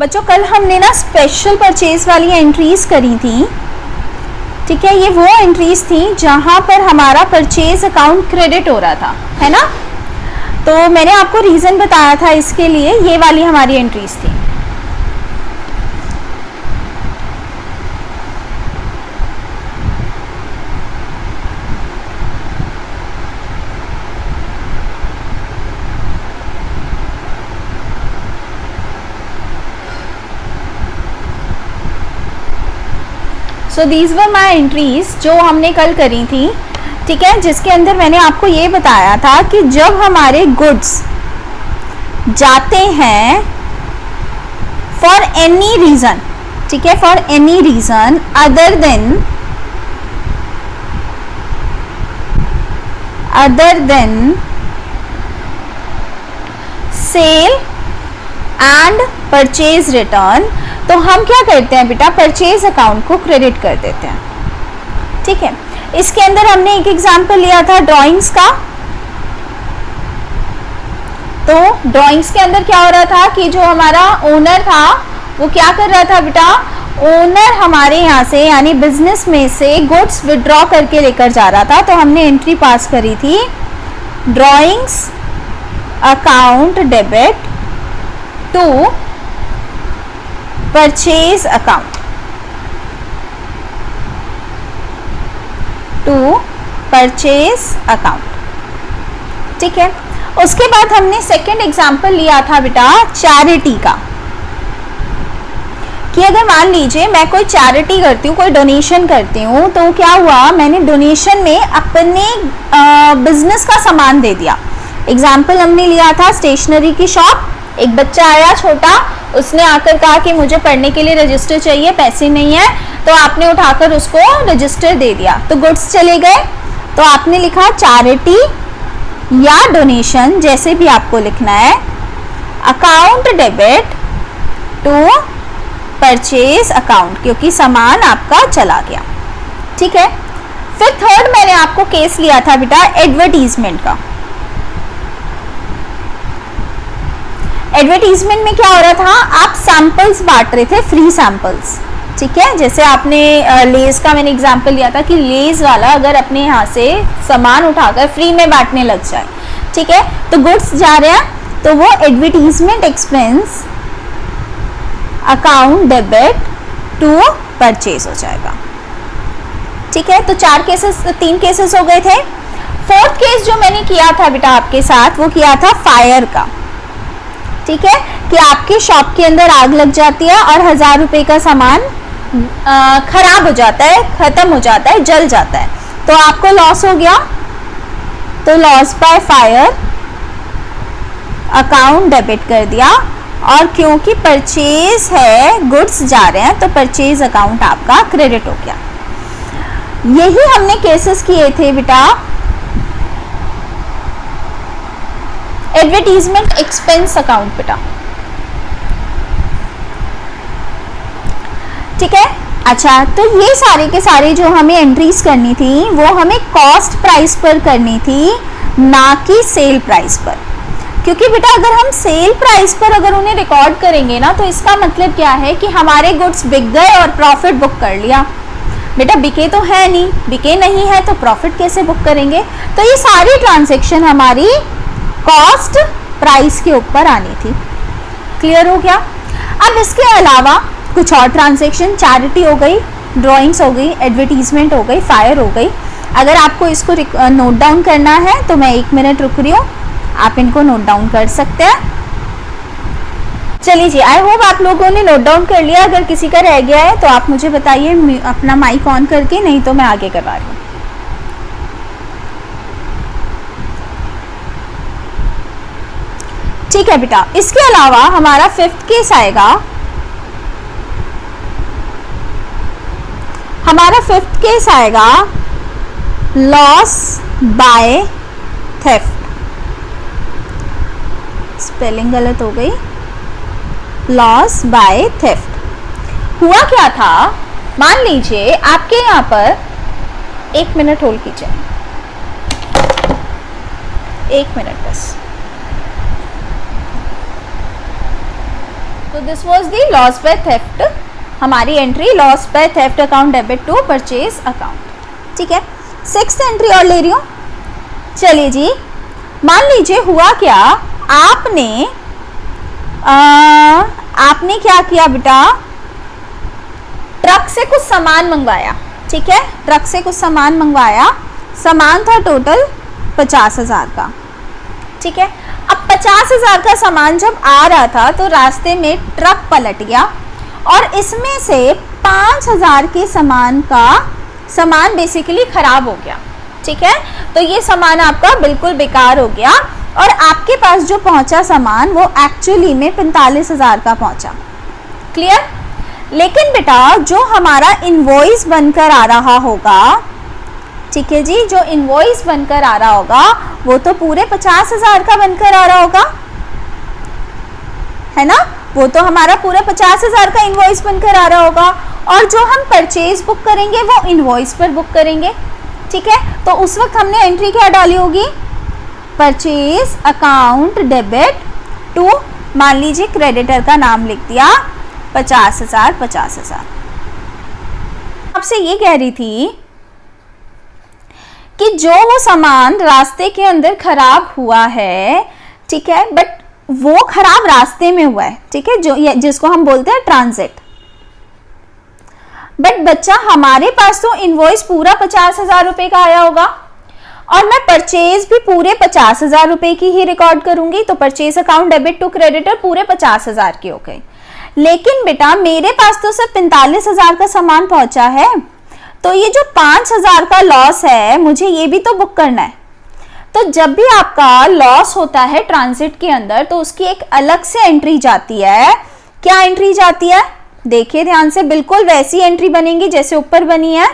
बच्चों कल हमने ना स्पेशल परचेज वाली एंट्रीज करी थी, ठीक है। ये वो एंट्रीज थी जहां पर हमारा परचेज अकाउंट क्रेडिट हो रहा था, है ना। तो मैंने आपको रीजन बताया था इसके लिए, ये वाली हमारी एंट्रीज थी। So these were my entries जो हमने कल करी थी, ठीक है, जिसके अंदर मैंने आपको ये बताया था कि जब हमारे गुड्स जाते हैं फॉर एनी रीजन, ठीक है, for any reason other than sale and purchase return, तो हम क्या करते हैं बेटा, परचेज अकाउंट को क्रेडिट कर देते हैं, ठीक है। इसके अंदर हमने एक एग्जांपल लिया था ड्राइंग्स का। तो ड्राइंग्स के अंदर क्या हो रहा था कि जो हमारा ओनर था वो क्या कर रहा था बेटा, ओनर हमारे यहाँ से यानी बिजनेस में से गुड्स विड्रॉ करके लेकर जा रहा था। तो हमने एंट्री पास करी थी drawings account debit to purchase account, to purchase account, ठीक है। उसके बाद हमने सेकंड एग्जांपल लिया था बेटा चैरिटी का, कि अगर मान लीजिए मैं कोई चैरिटी करती हूँ, कोई डोनेशन करती हूँ, तो क्या हुआ, मैंने डोनेशन में अपने बिजनेस का सामान दे दिया। एग्जाम्पल हमने लिया था स्टेशनरी की शॉप। एक बच्चा आया छोटा, उसने आकर कहा कि मुझे पढ़ने के लिए रजिस्टर चाहिए, पैसे नहीं है, तो आपने उठाकर उसको रजिस्टर दे दिया, तो गुड्स चले गए। तो आपने लिखा चैरिटी या डोनेशन, जैसे भी आपको लिखना है, account debit to purchase account, क्योंकि सामान आपका चला गया, ठीक है। फिर थर्ड मैंने आपको केस लिया था बेटा एडवर्टीजमेंट का। एडवर्टीजमेंट में क्या हो रहा था, आप सैंपल्स बांट रहे थे, फ्री सैंपल्स, ठीक है। जैसे आपने लेज का मैंने एग्जांपल लिया था कि लेज वाला अगर अपने यहाँ से सामान उठाकर फ्री में बांटने लग जाए, ठीक है, तो गुड्स जा रहे हैं, तो वो advertisement expense account debit to purchase हो जाएगा, ठीक है। तो तीन केसेस हो गए थे। फोर्थ केस जो मैंने किया था बेटा आपके साथ, वो किया था फायर का, ठीक है, कि आपकी शॉप के अंदर आग लग जाती है और 1000 रुपए का सामान खराब हो जाता है, खत्म हो जाता है, जल जाता है, तो आपको लॉस हो गया। तो loss by fire account debit कर दिया, और क्योंकि परचेज है, गुड्स जा रहे हैं, तो परचेज अकाउंट आपका क्रेडिट हो गया। यही हमने केसेस किए थे बेटा एडवर्टीजमेंट एक्सपेंस अकाउंट बेटा, ठीक है। अच्छा, तो ये सारे के सारे जो हमें एंट्रीज करनी थी वो हमें कॉस्ट प्राइस पर करनी थी, ना कि सेल प्राइस पर। क्योंकि बेटा अगर हम सेल प्राइस पर अगर उन्हें रिकॉर्ड करेंगे ना, तो इसका मतलब क्या है कि हमारे गुड्स बिक गए और प्रॉफिट बुक कर लिया। बेटा बिके तो है नहीं, बिके नहीं है तो प्रॉफिट कैसे बुक करेंगे। तो ये सारी ट्रांजैक्शन हमारी कॉस्ट प्राइस के ऊपर आनी थी। क्लियर हो गया। अब इसके अलावा कुछ और ट्रांजैक्शन, चैरिटी हो गई, ड्राइंग्स हो गई, एडवर्टीजमेंट हो गई, फायर हो गई। अगर आपको इसको नोट डाउन करना है तो मैं 1 मिनट रुक रही हूँ, आप इनको नोट डाउन कर सकते हैं। चलिए जी, आई होप आप लोगों ने नोट डाउन कर लिया। अगर किसी का रह गया है तो आप मुझे बताइए अपना माइक ऑन करके, नहीं तो मैं आगे करवा रही हूँ। ठीक है बेटा। इसके अलावा हमारा 5th केस आएगा। हमारा 5th केस आएगा लॉस बाय थेफ्ट। स्पेलिंग गलत हो गई, लॉस बाय थेफ्ट। हुआ क्या था, मान लीजिए आपके यहाँ पर 1 मिनट होल्ड कीजिए, 1 मिनट बस। तो this was the loss by theft, हमारी entry loss by theft account debit to purchase account. ठीक है, 6th एंट्री और ले रही हूँ। चलिए जी, मान लीजिए हुआ क्या, आपने क्या किया बेटा, ट्रक से कुछ सामान मंगवाया। ठीक है, ट्रक से कुछ सामान मंगवाया, सामान था टोटल 50,000 का। ठीक है, अब 50,000 का सामान जब आ रहा था तो रास्ते में ट्रक पलट गया और इसमें से 5,000 के सामान बेसिकली खराब हो गया। ठीक है, तो ये सामान आपका बिल्कुल बेकार हो गया और आपके पास जो पहुंचा सामान वो एक्चुअली में 45,000 का पहुंचा। क्लियर? लेकिन बेटा जो हमारा इनवॉइस बनकर आ रहा होगा, ठीक है जी, जो इनवॉइस बनकर आ रहा होगा वो तो पूरे 50,000 का बनकर आ रहा होगा, है ना? वो तो हमारा पूरा 50,000 का इनवॉइस बनकर आ रहा होगा और जो हम परचेज बुक करेंगे वो इनवॉइस पर बुक करेंगे। ठीक है, तो उस वक्त हमने एंट्री क्या डाली होगी, परचेज अकाउंट डेबिट टू, मान लीजिए क्रेडिटर का नाम लिख दिया 50,000। आपसे ये कह रही थी कि जो वो सामान रास्ते के अंदर खराब हुआ है, ठीक है, बट वो खराब रास्ते में हुआ है। ठीक है, जो जिसको हम बोलते हैं ट्रांजिट। बट बच्चा हमारे पास तो इनवॉइस पूरा 50,000 रुपए का आया होगा और मैं परचेज भी पूरे 50,000 रुपए की ही रिकॉर्ड करूंगी, तो purchase account debit to creditor पूरे 50,000 की हो गई। लेकिन बेटा मेरे पास तो सिर्फ 45,000 का सामान पहुंचा है, तो ये जो 5,000 का लॉस है मुझे ये भी तो बुक करना है। तो जब भी आपका लॉस होता है ट्रांजिट के अंदर तो उसकी एक अलग से एंट्री जाती है। क्या एंट्री जाती है? देखिए ध्यान से, बिल्कुल वैसी एंट्री बनेगी जैसे ऊपर बनी है।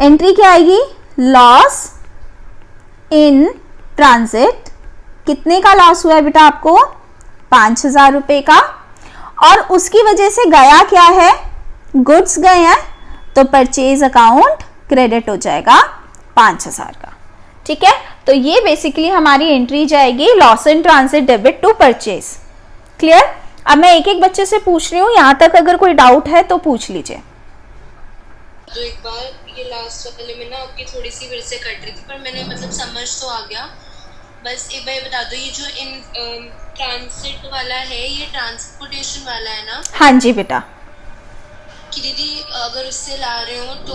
एंट्री क्या आएगी? Loss in transit. कितने का लॉस हुआ है बेटा आपको? 5,000 रुपए का, और उसकी वजह से गया क्या है? गुड्स गए हैं, तो परचेज अकाउंट क्रेडिट हो जाएगा 5,000 का। ठीक है, तो ये बेसिकली हमारी एंट्री जाएगी loss in transit debit to purchase. Clear? अब मैं एक एक बच्चे से पूछ रही हूँ, यहाँ तक अगर कोई डाउट है तो पूछ लीजिए। तो एक बार ये लास्ट वाले में ना आपकी थोड़ी सी फिर से कट रही थी, पर मैंने मतलब समझ तो आ गया। बस एक बार बता दो, ये जो इन ट्रांजिट वाला है ये ट्रांसपोर्टेशन वाला है ना? हाँ जी बेटा। कि दीदी अगर उससे ला रहे हो तो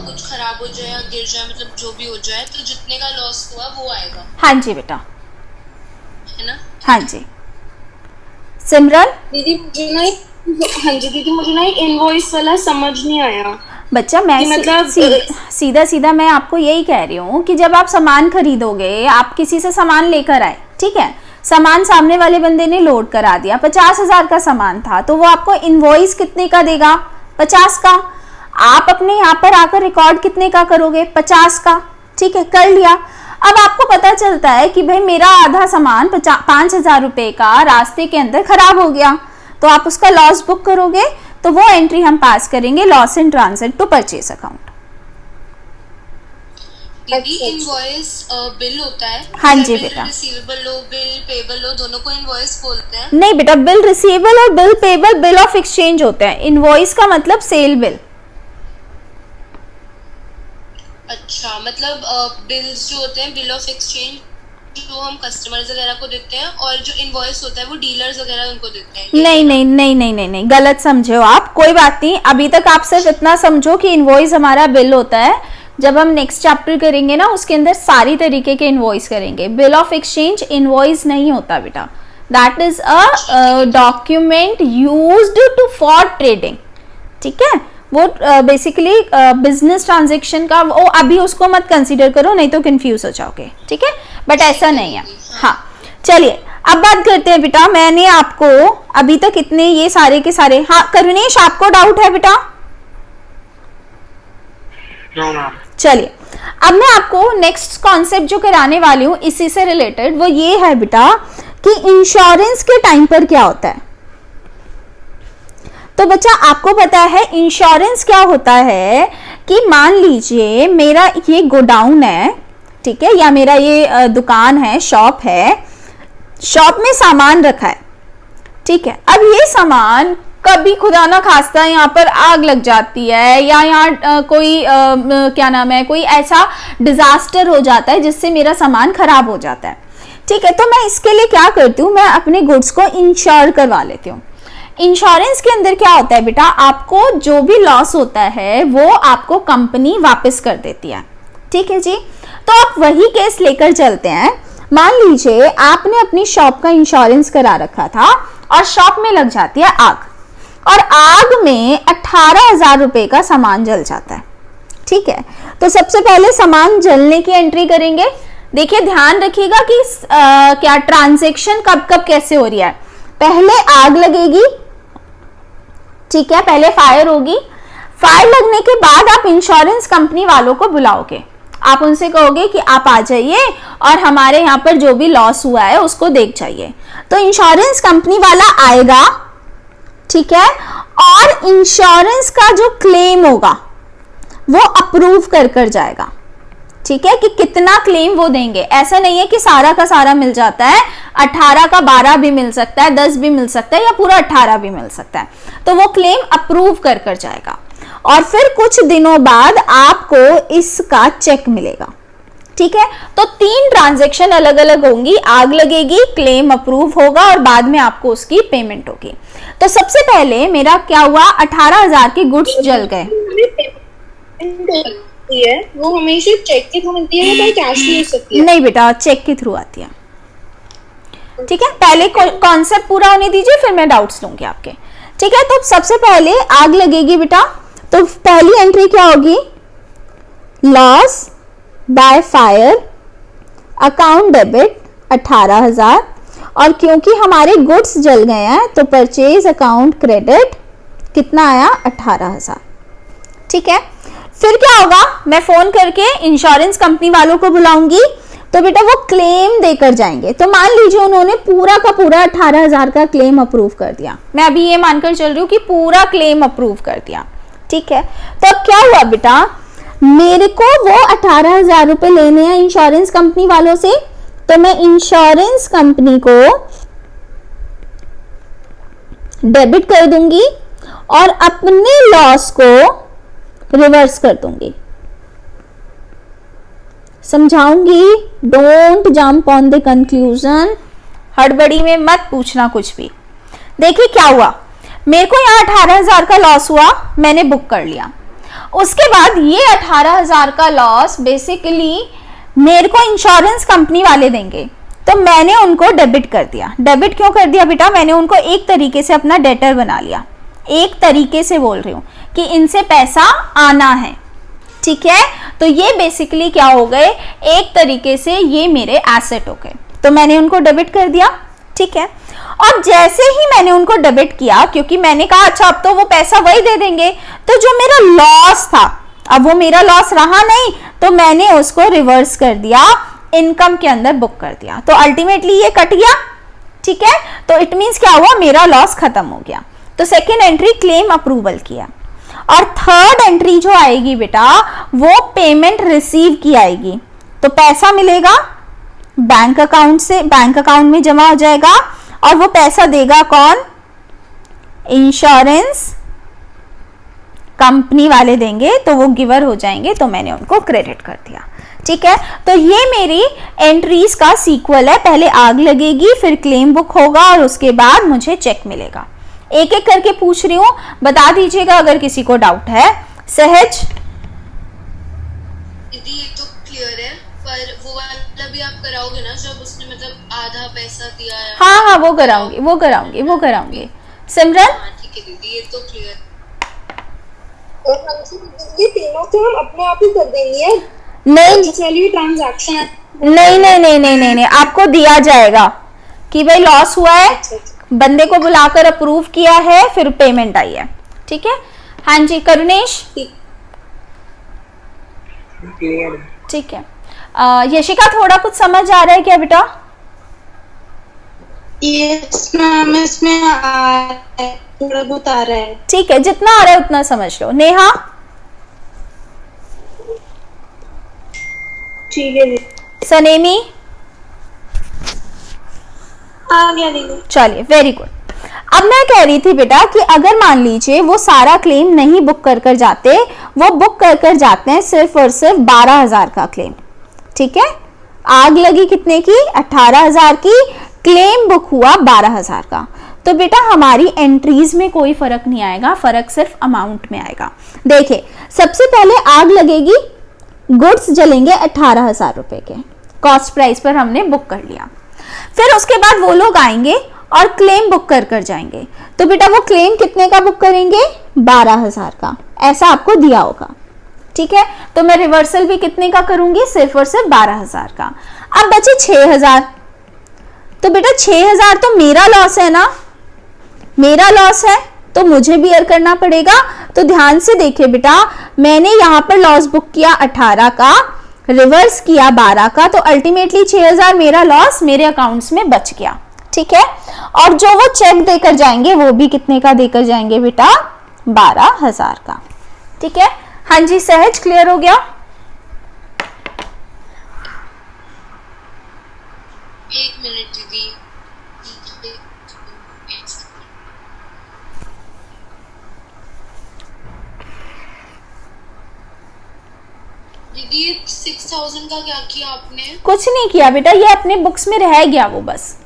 कुछ खराब हो जाए या गिर जाए, मतलब जो भी हो जाए, तो जितने का लॉस हुआ वो आएगा। हाँ जी बेटा, है ना? हाँ जी। सिमरन दीदी मुझे ना, हाँ जी दीदी मुझे ना इनवॉइस वाला समझ नहीं आया। बच्चा मैं मतलब सीधा सीधा मैं आपको यही कह रही हूँ कि जब आप सामान खरीदोगे, आप किसी से सामान लेकर आए, ठीक है, सामान सामने वाले बंदे ने लोड करा दिया, 50,000 का सामान था, तो वो आपको इनवॉइस कितने का देगा? 50 का। आप अपने यहाँ पर आकर रिकॉर्ड कितने का करोगे? 50 का। ठीक है, कर लिया। अब आपको पता चलता है कि भाई मेरा आधा सामान 5,000 रुपए का रास्ते के अंदर खराब हो गया, तो आप उसका लॉस बुक करोगे, तो वो एंट्री हम पास करेंगे loss in transit to purchase account. दीदी इनवॉइस बिल होता है? हाँ जी बेटा। रिसीवेबल लो, बिल पेबल लो, दोनों को इनवॉइस बोलते हैं? नहीं बेटा, बिल रिसीवेबल और bill payable bill of exchange होते हैं। इनवॉइस का मतलब सेल बिल। अच्छा, मतलब बिल्स जो होते हैं, बिल ऑफ एक्सचेंज जो हम कस्टमर्स वगैरह को देते हैं, और जो इनवॉइस होता है वो डीलर्स वगैरह उनको देते हैं। नहीं नहीं नहीं नहीं नहीं नहीं, गलत समझे हो आप। कोई बात नहीं, अभी तक आप सिर्फ इतना समझो कि इनवॉइस हमारा बिल होता है। जब हम नेक्स्ट चैप्टर करेंगे ना, उसके अंदर सारी तरीके के इनवॉइस करेंगे। बिल ऑफ एक्सचेंज इनवॉइस नहीं होता बेटा, that is a document used to for trading. ठीक है, वो बेसिकली बिजनेस ट्रांजेक्शन का, वो अभी उसको मत कंसीडर करो, नहीं तो कंफ्यूज हो जाओगे। ठीक है, बट ऐसा नहीं है। हाँ, चलिए अब बात करते हैं बेटा। मैंने आपको अभी तक इतने ये सारे के सारे, हाँ करुणेश आपको डाउट है बेटा? चलिए अब मैं आपको नेक्स्ट कॉन्सेप्ट जो कराने वाली हूँ इसी से रिलेटेड, वो ये है बेटा कि इंश्योरेंस के टाइम पर क्या होता है। तो बच्चा आपको पता है इंश्योरेंस क्या होता है कि मान लीजिए मेरा ये गोडाउन है, ठीक है, या मेरा ये दुकान है, शॉप है, शॉप में सामान रखा है, ठीक है, अब ये सामान कभी खुदा ना खास्ता यहाँ पर आग लग जाती है या यहाँ कोई क्या नाम है, कोई ऐसा डिजास्टर हो जाता है जिससे मेरा सामान खराब हो जाता है। ठीक है, तो मैं इसके लिए क्या करती हूँ, मैं अपने गुड्स को इंश्योर करवा लेती हूँ। इंश्योरेंस के अंदर क्या होता है बेटा, आपको जो भी लॉस होता है वो आपको कंपनी वापस कर देती है। ठीक है जी, तो आप वही केस लेकर चलते हैं। मान लीजिए आपने अपनी शॉप का इंश्योरेंस करा रखा था और शॉप में लग जाती है आग, और आग में 18,000 रुपए का सामान जल जाता है। ठीक है, तो सबसे पहले सामान जलने की एंट्री करेंगे। देखिए ध्यान रखिएगा कि क्या ट्रांजैक्शन कब कब कैसे हो रही है। पहले आग लगेगी, ठीक है, पहले फायर होगी। फायर लगने के बाद आप इंश्योरेंस कंपनी वालों को बुलाओगे, आप उनसे कहोगे कि आप आ जाइए और हमारे यहाँ पर जो भी लॉस हुआ है उसको देख जाइए। तो इंश्योरेंस कंपनी वाला आएगा, ठीक है, और इंश्योरेंस का जो क्लेम होगा वो अप्रूव कर जाएगा। ठीक है, कि कितना क्लेम वो देंगे। ऐसा नहीं है कि सारा का सारा मिल जाता है, 18 का 12 भी मिल सकता है, 10 भी मिल सकता है या पूरा 18 भी मिल सकता है। तो वो क्लेम अप्रूव कर जाएगा और फिर कुछ दिनों बाद आपको इसका चेक मिलेगा। ठीक है, तो 3 ट्रांजैक्शन अलग अलग होंगी, आग लगेगी, क्लेम अप्रूव होगा और बाद में आपको उसकी पेमेंट होगी। तो सबसे पहले मेरा क्या हुआ, 18,000 के गुड्स जल गए। है वो हमेशा चेक के थ्रू मिलती है या कैश भी हो सकती है? नहीं बेटा, चेक के थ्रू आती है। ठीक है, पहले कॉन्सेप्ट पूरा होने दीजिए फिर मैं डाउट्स लूंगी आपके। ठीक है, तो सबसे पहले आग लगेगी बेटा, तो पहली एंट्री क्या होगी, loss by fire, account debit 18,000, और क्योंकि हमारे गुड्स जल गए हैं तो परचेज अकाउंट क्रेडिट कितना आया, 18,000। ठीक है, फिर क्या होगा, मैं फोन करके इंश्योरेंस कंपनी वालों को बुलाऊंगी, तो बेटा वो क्लेम देकर जाएंगे। तो मान लीजिए उन्होंने पूरा का पूरा 18,000 का क्लेम अप्रूव कर दिया, मैं अभी ये मानकर चल रही हूँ कि पूरा क्लेम अप्रूव कर दिया। ठीक है, तो अब क्या हुआ बेटा, मेरे को वो 18,000 रुपए लेने हैं इंश्योरेंस कंपनी वालों से, तो मैं इंश्योरेंस कंपनी को डेबिट कर दूंगी और अपने लॉस को रिवर्स कर दूंगी। समझाऊंगी, don't jump on the conclusion, हड़बड़ी में मत पूछना कुछ भी। देखिए क्या हुआ, मेरे को यहाँ 18,000 का लॉस हुआ, मैंने बुक कर लिया। उसके बाद ये 18,000 का लॉस बेसिकली मेरे को इंश्योरेंस कंपनी वाले देंगे, तो मैंने उनको डेबिट कर दिया। डेबिट क्यों कर दिया बेटा, मैंने उनको एक तरीके से अपना डेटर बना लिया, एक तरीके से बोल रही हूँ कि इनसे पैसा आना है। ठीक है, तो ये बेसिकली क्या हो गए, एक तरीके से ये मेरे एसेट हो गए, तो मैंने उनको डेबिट कर दिया। ठीक है, और जैसे ही मैंने उनको डेबिट किया, क्योंकि मैंने कहा अच्छा अब तो वो पैसा वही दे देंगे, तो जो मेरा लॉस था अब वो मेरा लॉस रहा नहीं, तो मैंने उसको रिवर्स कर दिया, इनकम के अंदर बुक कर दिया, तो अल्टीमेटली ये कट गया। ठीक है, तो इट मींस क्या हुआ, मेरा लॉस खत्म हो गया। तो सेकेंड एंट्री क्लेम अप्रूवल किया, और थर्ड एंट्री जो आएगी बेटा वो पेमेंट रिसीव की आएगी। तो पैसा मिलेगा बैंक अकाउंट से, बैंक अकाउंट में जमा हो जाएगा, और वो पैसा देगा कौन, इंश्योरेंस कंपनी वाले देंगे, तो वो गिवर हो जाएंगे, तो मैंने उनको क्रेडिट कर दिया। ठीक है, तो ये मेरी एंट्रीज का सीक्वल है, पहले आग लगेगी, फिर क्लेम बुक होगा और उसके बाद मुझे चेक मिलेगा। एक एक करके पूछ रही हूँ, बता दीजिएगा अगर किसी को डाउट है। सहज, दीदी ये तो क्लियर है, पर वो वाला भी आप कराओगे ना जब उसने मतलब आधा पैसा दिया है? हाँ हाँ वो कराऊंगी, वो कराऊंगी, वो कराऊंगी। सिमरन, हाँ ठीक है दीदी, ये तो क्लियर। और ये तीनों तो हम अपने आप ही कर देंगे। नहीं चलिए ट्रांजैक्शन नहीं नहीं नहीं नहीं नहीं नहीं, आपको दिया जाएगा कि भाई लॉस हुआ है, बंदे को बुलाकर अप्रूव किया है, फिर पेमेंट आई है। ठीक है, हाँ जी करुणेश, ठीक है। यशिका थोड़ा कुछ समझ आ रहा है क्या बेटा? यस मैम, इसमें थोड़ा बहुत आ रहा है। ठीक है, जितना आ रहा है उतना समझ लो। नेहा, ठीक है। सनेमी, आ गया दीदी। चलिए वेरी गुड। अब मैं कह रही थी बेटा कि अगर मान लीजिए वो सारा क्लेम नहीं बुक कर जाते, वो बुक कर जाते हैं सिर्फ और सिर्फ 12,000 का क्लेम, ठीक है। आग लगी कितने की? 18,000 की, क्लेम बुक हुआ 12,000 का। तो बेटा हमारी एंट्रीज में कोई फर्क नहीं आएगा, फर्क सिर्फ अमाउंट में आएगा। देखिए सबसे पहले आग लगेगी, गुड्स जलेंगे 18,000 रुपए के, कॉस्ट प्राइस पर हमने बुक कर लिया। फिर उसके बाद वो लोग आएंगे और क्लेम बुक कर जाएंगे। तो बेटा वो क्लेम कितने का बुक करेंगे? 12,000 का, ऐसा आपको दिया होगा, ठीक है। तो मैं रिवर्सल भी कितने का करूंगी? सिर्फ और सिर्फ 12,000 का। अब बचे 6,000। तो बेटा 6,000 तो मेरा लॉस है ना, मेरा लॉस है तो मुझे बियर करना पड़ेगा। तो ध्यान से देखिए बेटा, मैंने यहाँ पर लॉस बुक किया 18 का, रिवर्स किया 12 का, तो अल्टीमेटली 6,000 मेरा लॉस मेरे अकाउंट्स में बच गया, ठीक है। और जो वो चेक देकर जाएंगे वो भी कितने का देकर जाएंगे बेटा? 12,000 का, ठीक है। हाँ जी सहज, क्लियर हो गया? एक मिनट दीदी, दीदी 6,000 का क्या किया आपने? कुछ नहीं किया बेटा, ये अपने बुक्स में रह गया वो बस।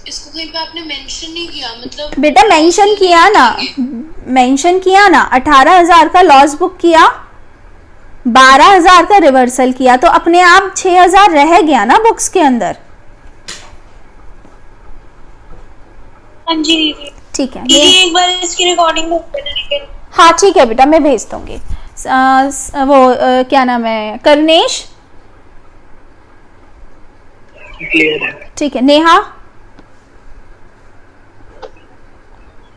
इसको कहीं पे आपने मेंशन नहीं किया? मतलब बेटा मेंशन किया ना, मेंशन किया ना, 18,000 का लॉस बुक किया, 12,000 का रिवर्सल किया, तो अपने आप 6,000 रह गया ना बुक्स के अंदर। हाँ जी दीदी। ठीक है, दीदी एक बार इसकी रिकॉर्डिंग भेज देना, लेकिन हाँ ठीक है बेटा मैं भेज दूंगी। क्या नाम है? करनेश, क्लियर है? ठीक है। नेहा,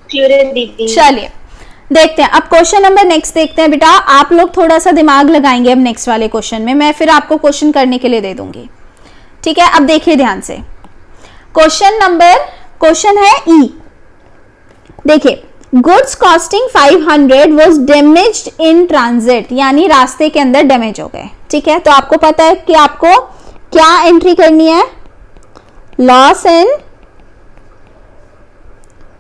क्लियर है दीदी। चलिए देखते हैं अब क्वेश्चन नंबर नेक्स्ट देखते हैं बेटा। आप लोग थोड़ा सा दिमाग लगाएंगे अब नेक्स्ट वाले क्वेश्चन में, मैं फिर आपको क्वेश्चन करने के लिए दे दूंगी, ठीक है। अब देखिए ध्यान से, क्वेश्चन है ई। देखिए goods costing 500 was damaged in transit, यानी रास्ते के अंदर डैमेज हो गए, ठीक है। तो आपको पता है कि आपको क्या एंट्री करनी है? Loss in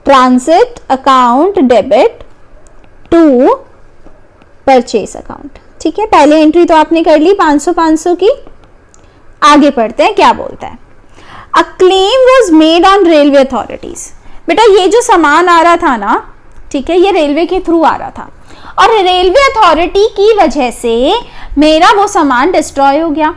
transit account debit to purchase account, ठीक है। पहले एंट्री तो आपने कर ली 500 की। आगे पढ़ते हैं क्या बोलता है। A claim was made on railway authorities. बेटा ये जो सामान आ रहा था ना, ठीक है, ये रेलवे के थ्रू आ रहा था और रेलवे अथॉरिटी की वजह से मेरा वो सामान डिस्ट्रॉय हो गया,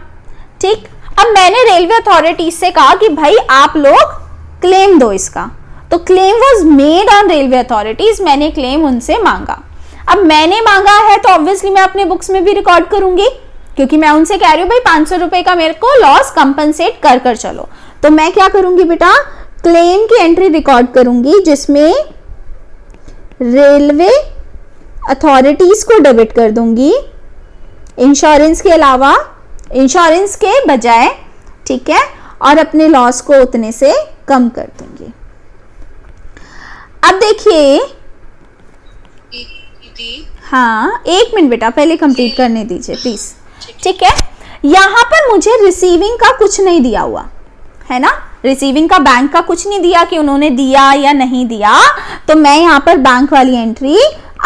ठीक। अब मैंने रेलवे अथॉरिटी से कहा कि भाई आप लोग क्लेम दो इसका, तो claim was made on railway authorities, मैंने क्लेम उनसे मांगा। अब मैंने मांगा है तो ऑब्वियसली मैं अपने बुक्स में भी रिकॉर्ड करूंगी, क्योंकि मैं उनसे कह रही हूँ भाई 500 रुपए का मेरे को लॉस कंपनसेट कर चलो। तो मैं क्या करूंगी बेटा? क्लेम की एंट्री रिकॉर्ड करूंगी जिसमें रेलवे अथॉरिटीज को डेबिट कर दूंगी, इंश्योरेंस के अलावा, इंश्योरेंस के बजाय, ठीक है, और अपने लॉस को उतने से कम कर दूंगी। अब देखिए, हाँ एक मिनट बेटा पहले कंप्लीट करने दीजिए प्लीज, ठीक है। यहां पर मुझे रिसीविंग का कुछ नहीं दिया हुआ है ना, रिसीविंग का बैंक का कुछ नहीं दिया कि उन्होंने दिया या नहीं दिया, तो मैं यहाँ पर बैंक वाली एंट्री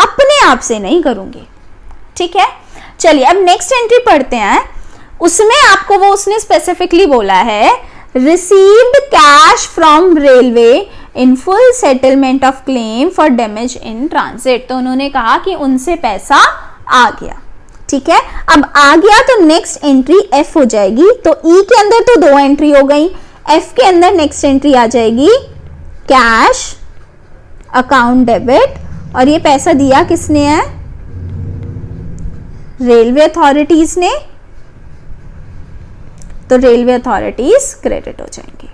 अपने आप से नहीं करूंगी, ठीक है। चलिए अब नेक्स्ट एंट्री पढ़ते हैं। उसमें आपको वो उसने स्पेसिफिकली बोला है received cash from railway in full settlement of claim for damage in transit. तो उन्होंने कहा कि उनसे पैसा आ गया, ठीक है। अब आ गया तो नेक्स्ट एंट्री एफ हो जाएगी। तो ई के अंदर तो 2 एंट्री हो गई, एफ के अंदर नेक्स्ट एंट्री आ जाएगी कैश अकाउंट डेबिट, और ये पैसा दिया किसने है? रेलवे अथॉरिटीज ने, तो रेलवे अथॉरिटीज क्रेडिट हो जाएंगी,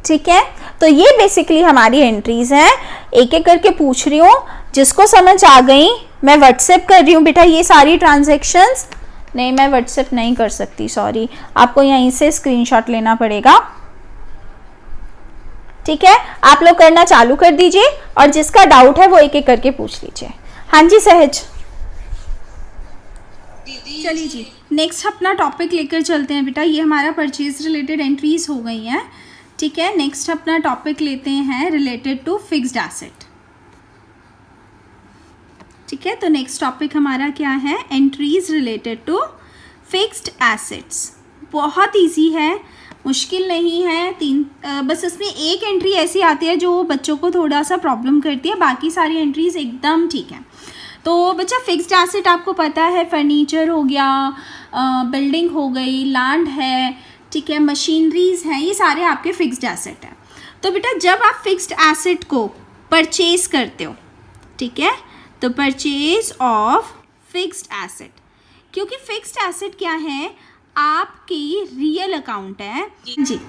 ठीक है। तो ये बेसिकली हमारी एंट्रीज हैं, एक एक करके पूछ रही हूँ, जिसको समझ आ गई मैं व्हाट्सएप कर रही हूँ बेटा ये सारी ट्रांजैक्शंस। नहीं मैं व्हाट्सएप नहीं कर सकती, सॉरी, आपको यहीं से स्क्रीनशॉट लेना पड़ेगा, ठीक है। आप लोग करना चालू कर दीजिए और जिसका डाउट है वो एक एक करके पूछ लीजिए। हाँ जी सहज। चलिए जी नेक्स्ट अपना टॉपिक लेकर चलते हैं बेटा। ये हमारा परचेज रिलेटेड एंट्रीज हो गई हैं, ठीक है, नेक्स्ट अपना टॉपिक लेते हैं रिलेटेड टू फिक्स्ड एसेट। ठीक है, तो नेक्स्ट टॉपिक हमारा क्या है, entries related to fixed assets. बहुत इजी है, मुश्किल नहीं है। बस इसमें एक एंट्री ऐसी आती है जो बच्चों को थोड़ा सा प्रॉब्लम करती है, बाकी सारी एंट्रीज एकदम ठीक है। तो बच्चा फिक्स्ड एसेट आपको पता है, फर्नीचर हो गया, बिल्डिंग हो गई, लैंड है, ठीक है, मशीनरीज हैं, ये सारे आपके फिक्स्ड एसेट हैं। तो बेटा जब आप फिक्स्ड एसेट को परचेज करते हो, ठीक है, तो परचेज ऑफ फिक्स्ड एसेट, क्योंकि फिक्स्ड एसेट क्या है, आपकी रियल अकाउंट है जी।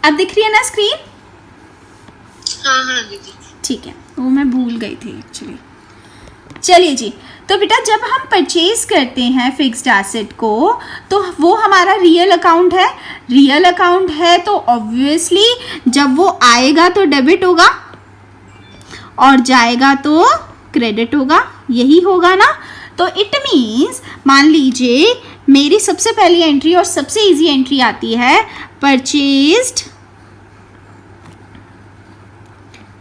अब दिख रही है ना स्क्रीन? हाँ हाँ दीदी। ठीक है, वो मैं भूल गई थी एक्चुअली। चलिए जी, तो बेटा जब हम परचेज करते हैं फिक्स्ड एसेट को तो वो हमारा रियल अकाउंट है। रियल अकाउंट है तो ऑब्वियसली जब वो आएगा तो डेबिट होगा और जाएगा तो क्रेडिट होगा, यही होगा ना। तो इट मीन्स मान लीजिए मेरी सबसे पहली एंट्री और सबसे इजी एंट्री आती है, परचेज्ड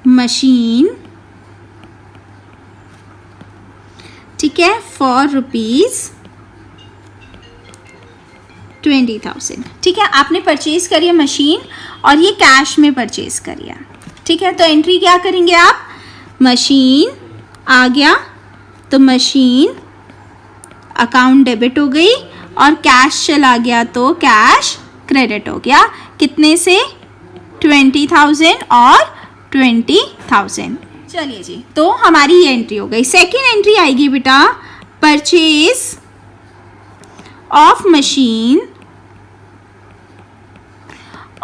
मशीन, ठीक है, फॉर ₹20,000। ठीक है, आपने परचेज करी है मशीन और ये कैश में परचेज करी है। ठीक है, तो एंट्री क्या करेंगे आप, मशीन आ गया तो मशीन अकाउंट डेबिट हो गई और कैश चला गया तो कैश क्रेडिट हो गया। कितने से, 20,000 और 20,000। चलिए जी, तो हमारी ये एंट्री हो गई। सेकेंड एंट्री आएगी बेटा, purchase of machine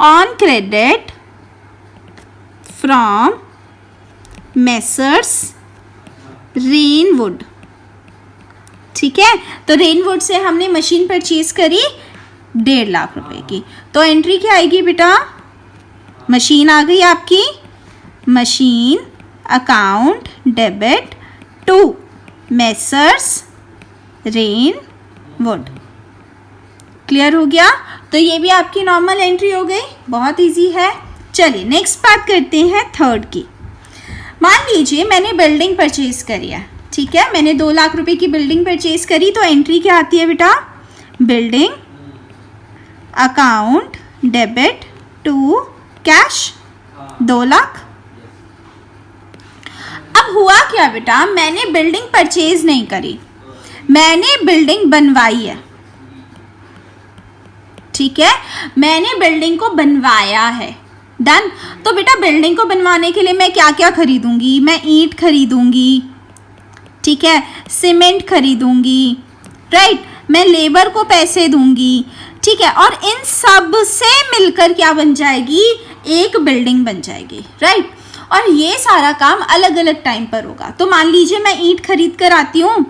on credit from messrs Renwood. ठीक है, तो रेनवुड से हमने मशीन परचेज करी 1.5 लाख रुपए की। तो एंट्री क्या आएगी बेटा, मशीन आ गई आपकी, machine account debit to messrs Renwood. Clear हो गया? तो ये भी आपकी नॉर्मल एंट्री हो गई, बहुत इजी है। चलिए नेक्स्ट बात करते हैं थर्ड की। मान लीजिए मैंने बिल्डिंग परचेज करी है, ठीक है, मैंने 2 लाख रुपए की बिल्डिंग परचेज करी, तो एंट्री क्या आती है बेटा, building account debit to cash 2 lakh. अब हुआ क्या बेटा, मैंने बिल्डिंग परचेज नहीं करी, मैंने बिल्डिंग बनवाई है। ठीक है, मैंने बिल्डिंग को बनवाया है, डन। तो बेटा बिल्डिंग को बनवाने के लिए मैं क्या क्या खरीदूंगी, मैं ईंट खरीदूंगी, ठीक है, सीमेंट खरीदूंगी, राइट, मैं लेबर को पैसे दूंगी, ठीक है, और इन सब से मिलकर क्या बन जाएगी, एक बिल्डिंग बन जाएगी, राइट। और ये सारा काम अलग अलग टाइम पर होगा। तो मान लीजिए मैं ईंट खरीद कर आती हूँ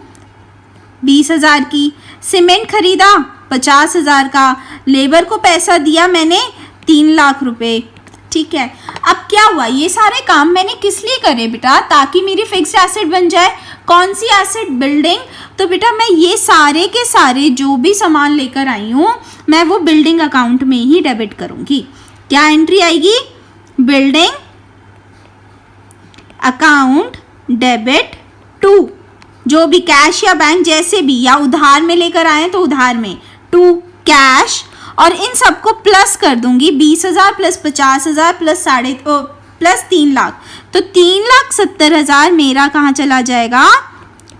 20,000 की, सीमेंट खरीदा 50,000 का, लेबर को पैसा दिया मैंने 3 लाख रुपए। ठीक है, अब क्या हुआ, ये सारे काम मैंने किस लिए करे बेटा, ताकि मेरी फिक्स्ड एसेट बन जाए। कौन सी एसेट, बिल्डिंग। तो बेटा मैं ये सारे के सारे जो भी सामान लेकर आई हूँ मैं वो बिल्डिंग अकाउंट में ही डेबिट करूँगी। क्या एंट्री आएगी, बिल्डिंग अकाउंट डेबिट टू, जो भी कैश या बैंक जैसे भी, या उधार में लेकर आए तो उधार में, टू कैश, और इन सबको प्लस कर दूंगी, 20,000 प्लस 50,000 प्लस 3 लाख, तो 3,70,000 मेरा कहाँ चला जाएगा,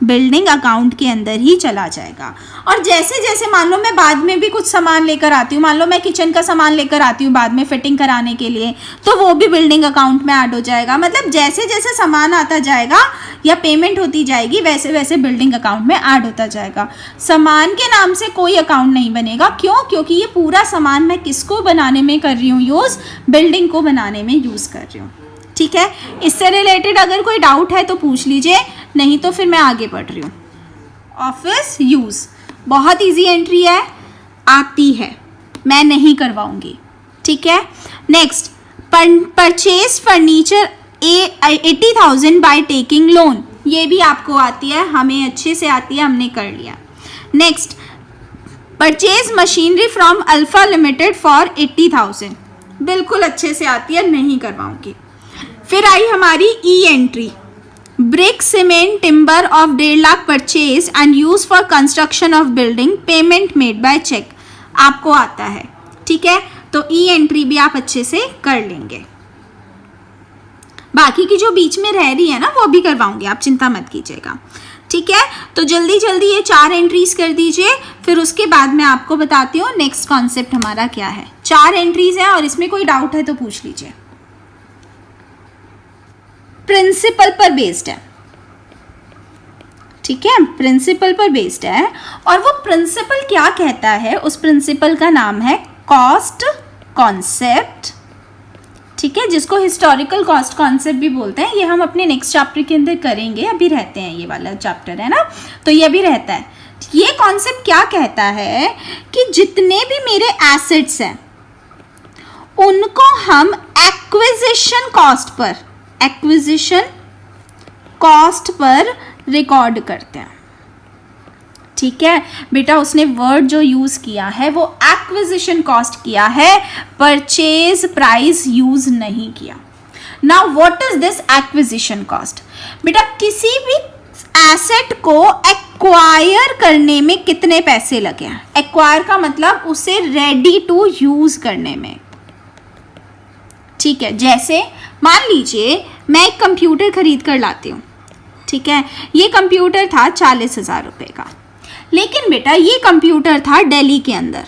बिल्डिंग अकाउंट के अंदर ही चला जाएगा। और जैसे जैसे मान लो मैं बाद में भी कुछ सामान लेकर आती हूँ, मान लो मैं किचन का सामान लेकर आती हूँ बाद में फिटिंग कराने के लिए, तो वो भी बिल्डिंग अकाउंट में ऐड हो जाएगा। मतलब जैसे जैसे सामान आता जाएगा या पेमेंट होती जाएगी वैसे वैसे बिल्डिंग अकाउंट में ऐड होता जाएगा। सामान के नाम से कोई अकाउंट नहीं बनेगा, क्यों, क्योंकि ये पूरा सामान मैं किसको बनाने में कर रही हूँ यूज़, बिल्डिंग को बनाने में यूज़ कर रही हूँ। ठीक है, इससे रिलेटेड अगर कोई डाउट है तो पूछ लीजिए, नहीं तो फिर मैं आगे बढ़ रही हूँ। ऑफिस यूज़ बहुत इजी एंट्री है, आती है, मैं नहीं करवाऊंगी। ठीक है, next, purchase furniture 80,000 by taking loan, ये भी आपको आती है, हमें अच्छे से आती है, हमने कर लिया। Next, purchase machinery from alpha limited for 80,000, बिल्कुल अच्छे से आती है, नहीं करवाऊंगी। फिर आई हमारी E entry, brick cement timber of 1.5 lakh purchase and use for construction of building, payment made by cheque, आपको आता है, ठीक है। तो ई एंट्री भी आप अच्छे से कर लेंगे। बाकी की जो बीच में रह रही है ना वो भी करवाऊंगी, आप चिंता मत कीजिएगा, ठीक है। तो जल्दी जल्दी ये 4 एंट्रीज कर दीजिए, फिर उसके बाद मैं आपको बताती हूँ नेक्स्ट कॉन्सेप्ट हमारा क्या है। 4 एंट्रीज है और इसमें कोई डाउट है तो पूछ लीजिए। प्रिंसिपल पर बेस्ड है, ठीक है, प्रिंसिपल पर बेस्ड है। और वो प्रिंसिपल क्या कहता है, उस प्रिंसिपल का नाम है कॉस्ट कॉन्सेप्ट, ठीक है, जिसको हिस्टोरिकल कॉस्ट कॉन्सेप्ट भी बोलते हैं। ये हम अपने नेक्स्ट चैप्टर के अंदर करेंगे, अभी रहते हैं, ये वाला चैप्टर है ना, तो ये अभी रहता है। ये कॉन्सेप्ट क्या कहता है कि जितने भी मेरे एसेट्स हैं उनको हम एक्विजिशन कॉस्ट पर रिकॉर्ड करते हैं, ठीक है बेटा। उसने वर्ड जो यूज किया है वो एक्विजिशन कॉस्ट किया है, परचेज प्राइस यूज नहीं किया। Now what is this acquisition cost? बेटा किसी भी एसेट को एक्वायर करने में कितने पैसे लगे हैं? एक्वायर का मतलब उसे रेडी टू यूज करने में, ठीक है। जैसे मान लीजिए मैं एक कंप्यूटर खरीद कर लाती हूँ, ठीक है, ये कंप्यूटर था 40,000 रुपये का, लेकिन बेटा ये कंप्यूटर था दिल्ली के अंदर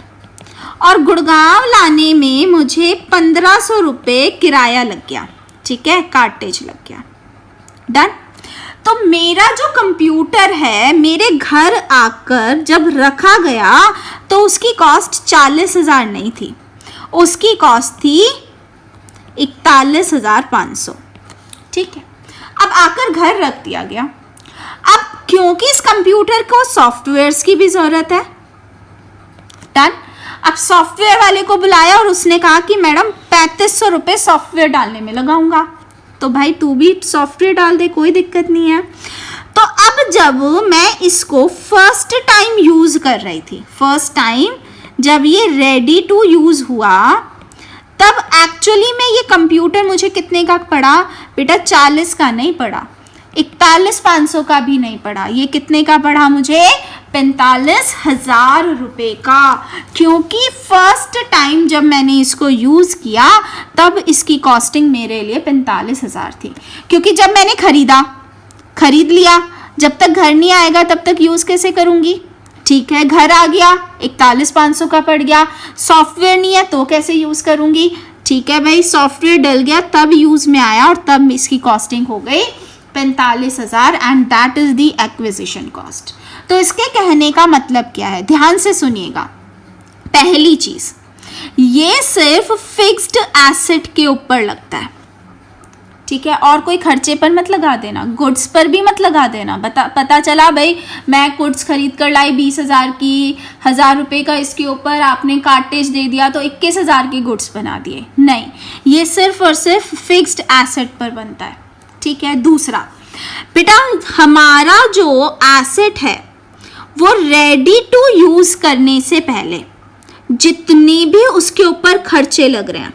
और गुड़गांव लाने में मुझे 1500 रुपये किराया लग गया, ठीक है, कार्टेज लग गया, डन। तो मेरा जो कंप्यूटर है मेरे घर आकर जब रखा गया तो उसकी कॉस्ट 40,000 नहीं थी, उसकी कॉस्ट थी 41,500, ठीक है। अब आकर घर रख दिया गया। अब क्योंकि इस कंप्यूटर को सॉफ्टवेयर्स की भी जरूरत है, डन। अब सॉफ्टवेयर वाले को बुलाया और उसने कहा कि मैडम 3500 रुपये सॉफ्टवेयर डालने में लगाऊंगा। तो भाई तू भी सॉफ्टवेयर डाल दे, कोई दिक्कत नहीं है। तो अब जब मैं इसको फर्स्ट टाइम यूज कर रही थी, फर्स्ट टाइम जब ये रेडी टू यूज हुआ, तब एक्चुअली में ये कंप्यूटर मुझे कितने का पड़ा बेटा? 40 का नहीं पड़ा, 41,500 का भी नहीं पड़ा, ये कितने का पड़ा मुझे? 45,000 रुपये का। क्योंकि फर्स्ट टाइम जब मैंने इसको यूज़ किया तब इसकी कॉस्टिंग मेरे लिए 45,000 थी। क्योंकि जब मैंने खरीद लिया, जब तक घर नहीं आएगा तब तक यूज़ कैसे करूँगी, ठीक है। घर आ गया 41,500 का पड़ गया, सॉफ्टवेयर नहीं है तो कैसे यूज़ करूँगी, ठीक है भाई। सॉफ्टवेयर डल गया तब यूज़ में आया और तब इसकी कॉस्टिंग हो गई 45,000 and that is the acquisition cost. तो इसके कहने का मतलब क्या है, ध्यान से सुनिएगा। पहली चीज़, ये सिर्फ फिक्स्ड एसेट के ऊपर लगता है, ठीक है, और कोई खर्चे पर मत लगा देना, गुड्स पर भी मत लगा देना। पता चला भाई मैं गुड्स खरीद कर लाई 20,000 की, 1,000 रुपये का, इसके ऊपर आपने कार्टेज दे दिया तो 21,000 के गुड्स बना दिए, नहीं, ये सिर्फ और सिर्फ फिक्स्ड एसेट पर बनता है, ठीक है। दूसरा बेटा, हमारा जो एसेट है वो रेडी टू यूज़ करने से पहले जितने भी उसके ऊपर खर्चे लग रहे हैं,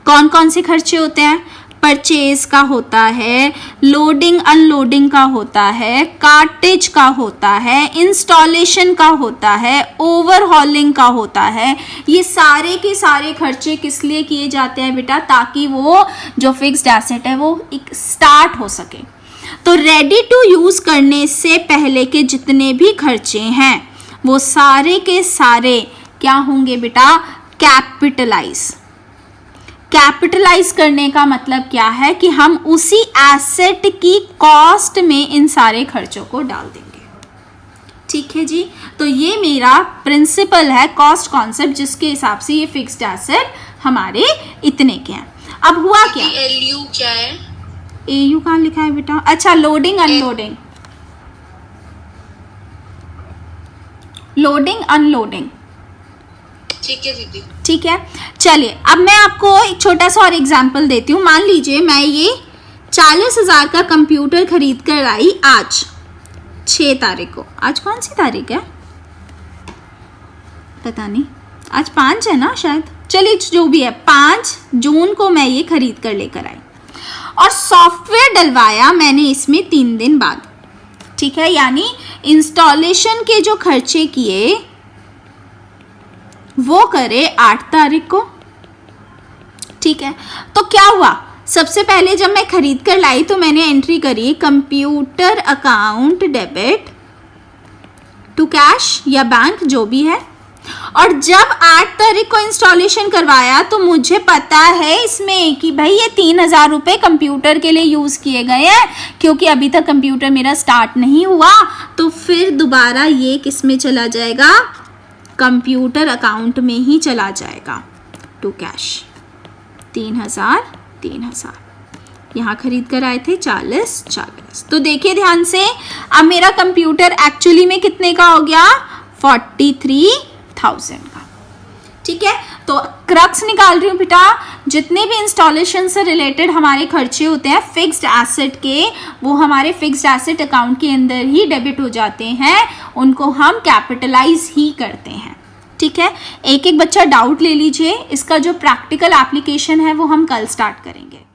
कौन कौन से खर्चे होते हैं? परचेज का होता है, लोडिंग अनलोडिंग का होता है, कार्टेज का होता है, इंस्टॉलेशन का होता है, ओवरहॉलिंग का होता है। ये सारे के सारे खर्चे किस लिए किए जाते हैं बेटा? ताकि वो जो फिक्स्ड एसेट है वो एक स्टार्ट हो सके। तो रेडी टू यूज़ करने से पहले के जितने भी खर्चे हैं वो सारे के सारे क्या होंगे बेटा? कैपिटलाइज करने का मतलब क्या है कि हम उसी एसेट की कॉस्ट में इन सारे खर्चों को डाल देंगे, ठीक है जी। तो ये मेरा प्रिंसिपल है कॉस्ट कॉन्सेप्ट, जिसके हिसाब से ये फिक्स्ड एसेट हमारे इतने के हैं। अब हुआ क्या? एलयू क्या है? एयू कहाँ लिखा है बेटा? अच्छा, लोडिंग अनलोडिंग, लोडिंग अनलोडिंग, ठीक है दीदी, ठीक है। चलिए अब मैं आपको एक छोटा सा और एग्जाम्पल देती हूँ। मान लीजिए मैं ये 40,000 का कंप्यूटर खरीद कर आई आज 6 तारीख को। आज कौन सी तारीख है पता नहीं, आज 5 है ना शायद, चलिए जो भी है 5 जून को मैं ये खरीद कर लेकर आई और सॉफ्टवेयर डलवाया मैंने इसमें 3 दिन बाद, ठीक है, यानी इंस्टॉलेशन के जो खर्चे किए वो करे 8 तारीख को, ठीक है। तो क्या हुआ, सबसे पहले जब मैं खरीद कर लाई तो मैंने एंट्री करी computer account debit to cash या बैंक जो भी है, और जब 8 तारीख को इंस्टॉलेशन करवाया तो मुझे पता है इसमें कि भाई ये 3,000 रुपये कंप्यूटर के लिए यूज़ किए गए हैं, क्योंकि अभी तक कंप्यूटर मेरा स्टार्ट नहीं हुआ, तो फिर दोबारा ये किस में चला जाएगा, कंप्यूटर अकाउंट में ही चला जाएगा टू कैश। 3,000 यहाँ खरीद कर आए थे 40। तो देखिए ध्यान से, अब मेरा कंप्यूटर एक्चुअली में कितने का हो गया, 43,000 का, ठीक है। तो क्रक्स निकाल रही हूँ बेटा, जितने भी इंस्टॉलेशन से रिलेटेड हमारे खर्चे होते हैं फिक्स्ड एसेट के, वो हमारे फिक्स्ड एसेट अकाउंट के अंदर ही डेबिट हो जाते हैं, उनको हम कैपिटलाइज ही करते हैं, ठीक है। एक एक बच्चा डाउट ले लीजिए, इसका जो प्रैक्टिकल एप्लीकेशन है वो हम कल स्टार्ट करेंगे।